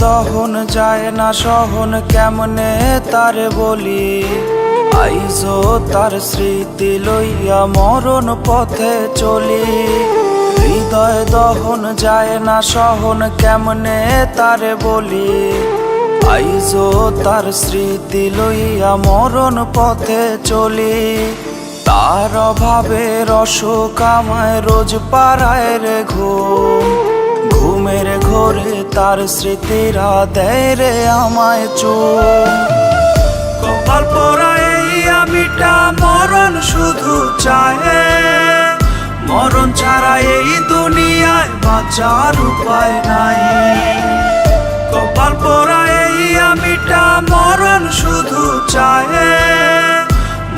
দহন যায় না সহন কেমনে তারে বলি, আইজো তার স্মৃতি লইয়া মরণ পথে চলি। হৃদয় দহন যায় না সহন কেমনে তারে বলি, আইজো তার স্মৃতি লইয়া মরণ পথে চলি। তার অভাবে অসুখ আমায় রোজ পাড়ায় রে ঘুম, ঘুমের ঘোরে তার স্মৃতিরা দেয় রে আমায় চুম। কপাল পোড়া এই আমিটা মরণ শুধু চায়, মরণ ছাড়া এই দুনিয়ায় বাঁচার উপায় নাই। কপাল পোড়া এই আমিটা মরণ শুধু চায়,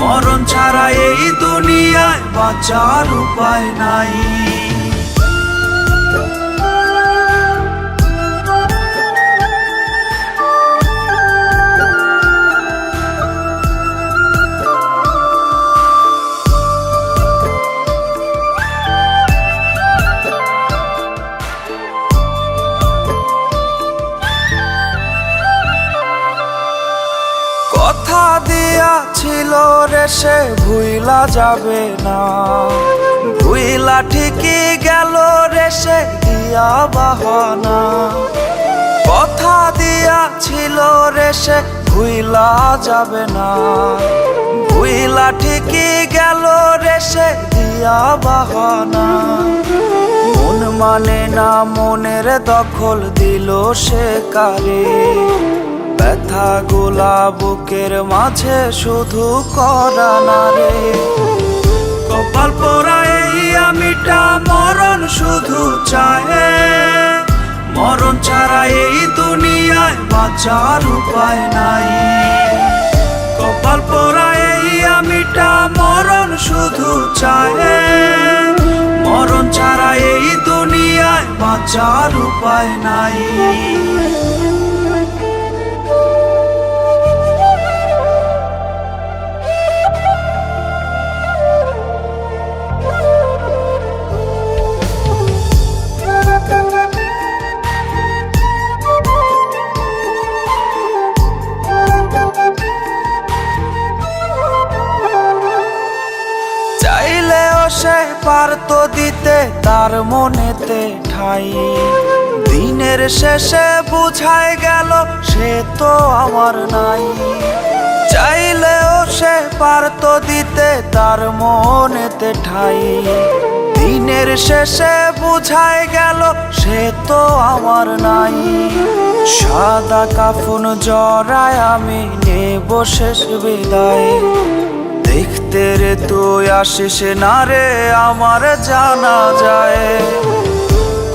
মরণ ছাড়া এই দুনিয়ায় বাঁচার উপায় নাই। কথা দিয়াছিল রে সে ভুইলা যাবে না, ভুইলা ঠিকই গেল রে সে দিয়া বাহানা। কথা দিয়াছিল রে সে ভুইলা যাবে না, ভুইলা ঠিকই গেল রে সে দিয়া বাহানা। মন মানে না মনের দখল দিল সে কারে, ব্যথা গোলা বুকের মাঝে শুধু করা না রে। কপাল পোড়া এই আমিটা মরণ শুধু চায়, মরণ ছাড়া এই দুনিয়ায় বাঁচার উপায় নাই। কপাল পোড়া এই আমিটা মরণ শুধু চায়, মরণ ছাড়া এই দুনিয়ায় বাঁচার উপায় নাই। সে পারতো দিতে তার মনেতে ঠাই, দিনের শেষে বুঝায় গেল সে তো আমার নাই। চাইলেও সে পারতো দিতে তার মনেতে ঠাই, দিনের শেষে বুঝায় গেল সে তো আমার নাই। সাদা কাফন জড়ায় আমি নেব শেষ বিদায়, দেখতে রে তুই আসিস না রে আমার জানা যায়।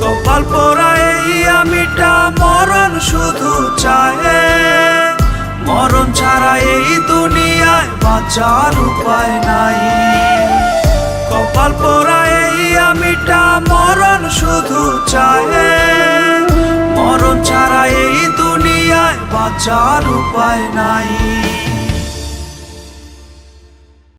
কপাল পোড়া এই আমিটা মরণ শুধু চায়, মরণ ছাড়া এই দুনিয়ায় বাঁচার উপায় নাই। কপাল পোড়া এই আমিটা মরণ শুধু চায়, মরণ ছাড়া এই দুনিয়ায় বাঁচার উপায় নাই।